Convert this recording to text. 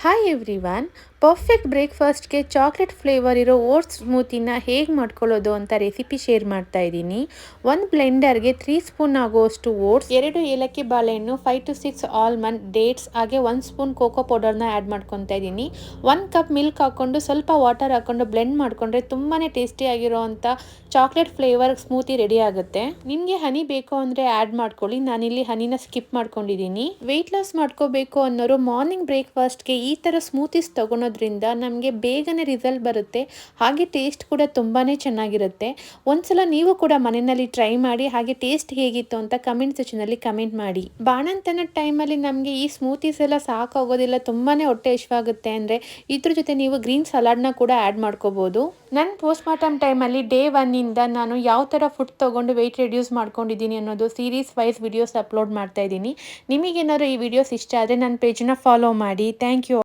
Hi everyone. Perfect ಬ್ರೇಕ್ಫಾಸ್ಟ್ಗೆ chocolate flavour ಇರೋ oats ಸ್ಮೂತಿನ ಹೇಗೆ ಮಾಡ್ಕೊಳ್ಳೋದು ಅಂತ ರೆಸಿಪಿ ಶೇರ್ ಮಾಡ್ತಾ ಇದ್ದೀನಿ. ಒಂದು ಬ್ಲೆಂಡರ್ಗೆ 3 ಸ್ಪೂನ್ ಆಗುವಷ್ಟು ಓಟ್ಸ್, 2 ಏಲಕ್ಕಿ ಬಾಳೆಹಣ್ಣು, 5 to 6 ಆಲ್ಮಂಡ್, ಡೇಟ್ಸ್, ಹಾಗೆ 1 ಸ್ಪೂನ್ ಕೋಕೋ ಪೌಡರ್ನ ಆ್ಯಡ್ ಮಾಡ್ಕೊತಾ ಇದ್ದೀನಿ. 1 ಕಪ್ ಮಿಲ್ಕ್ ಹಾಕ್ಕೊಂಡು ಸ್ವಲ್ಪ ವಾಟರ್ ಹಾಕ್ಕೊಂಡು ಬ್ಲೆಂಡ್ ಮಾಡಿಕೊಂಡ್ರೆ ತುಂಬಾ ಟೇಸ್ಟಿಯಾಗಿರೋವಂಥ ಚಾಕ್ಲೇಟ್ ಫ್ಲೇವರ್ ಸ್ಮೂತಿ ರೆಡಿ ಆಗುತ್ತೆ. ನಿಮಗೆ ಹನಿ ಬೇಕು ಅಂದರೆ ಆ್ಯಡ್ ಮಾಡ್ಕೊಳ್ಳಿ. ನಾನಿಲ್ಲಿ ಹನಿನ ಸ್ಕಿಪ್ ಮಾಡ್ಕೊಂಡಿದ್ದೀನಿ. ವೆಯ್ಟ್ ಲಾಸ್ ಮಾಡ್ಕೋಬೇಕು ಅನ್ನೋರು ಮಾರ್ನಿಂಗ್ ಬ್ರೇಕ್ಫಾಸ್ಟ್ಗೆ ಈ ಥರ ಸ್ಮೂತೀಸ್ ತೊಗೊಳೋದ್ರಿಂದ ನಮಗೆ ಬೇಗನೆ ರಿಸಲ್ಟ್ ಬರುತ್ತೆ, ಹಾಗೆ ಟೇಸ್ಟ್ ಕೂಡ ತುಂಬಾ ಚೆನ್ನಾಗಿರುತ್ತೆ. ಒಂದ್ಸಲ ನೀವು ಕೂಡ ಮನೆಯಲ್ಲಿ ಟ್ರೈ ಮಾಡಿ, ಹಾಗೆ ಟೇಸ್ಟ್ ಹೇಗಿತ್ತು ಅಂತ ಕಮೆಂಟ್ ಸೆಕ್ಷನಲ್ಲಿ ಕಮೆಂಟ್ ಮಾಡಿ. ಬಾಣಂತನ ಟೈಮಲ್ಲಿ ನಮಗೆ ಈ ಸ್ಮೂತೀಸ್ ಎಲ್ಲ ಸಾಕಾಗೋದಿಲ್ಲ, ತುಂಬಾ ಹೊಟ್ಟೆ ಹಸಿವಾಗುತ್ತೆ ಅಂದರೆ ಇದ್ರ ಜೊತೆ ನೀವು ಗ್ರೀನ್ ಸಲಾಡ್ನ ಕೂಡ ಆ್ಯಡ್ ಮಾಡ್ಕೋಬೋದು. ನನ್ನ ಪೋಸ್ಟ್ಮಾರ್ಟಮ್ ಟೈಮಲ್ಲಿ ಡೇ 1ಇಂದ ನಾನು ಯಾವ ಥರ ಫುಡ್ ತೊಗೊಂಡು ವೆಯ್ಟ್ ರಿಡ್ಯೂಸ್ ಮಾಡ್ಕೊಂಡಿದ್ದೀನಿ ಅನ್ನೋದು ಸೀರೀಸ್ ವೈಸ್ ವಿಡಿಯೋಸ್ ಅಪ್ಲೋಡ್ ಮಾಡ್ತಾ ಇದ್ದೀನಿ. ನಿಮಗೇನಾದ್ರು ಈ ವಿಡಿಯೋಸ್ ಇಷ್ಟ ಆದರೆ ನನ್ನ ಪೇಜನ್ನ ಫಾಲೋ ಮಾಡಿ. Thank you.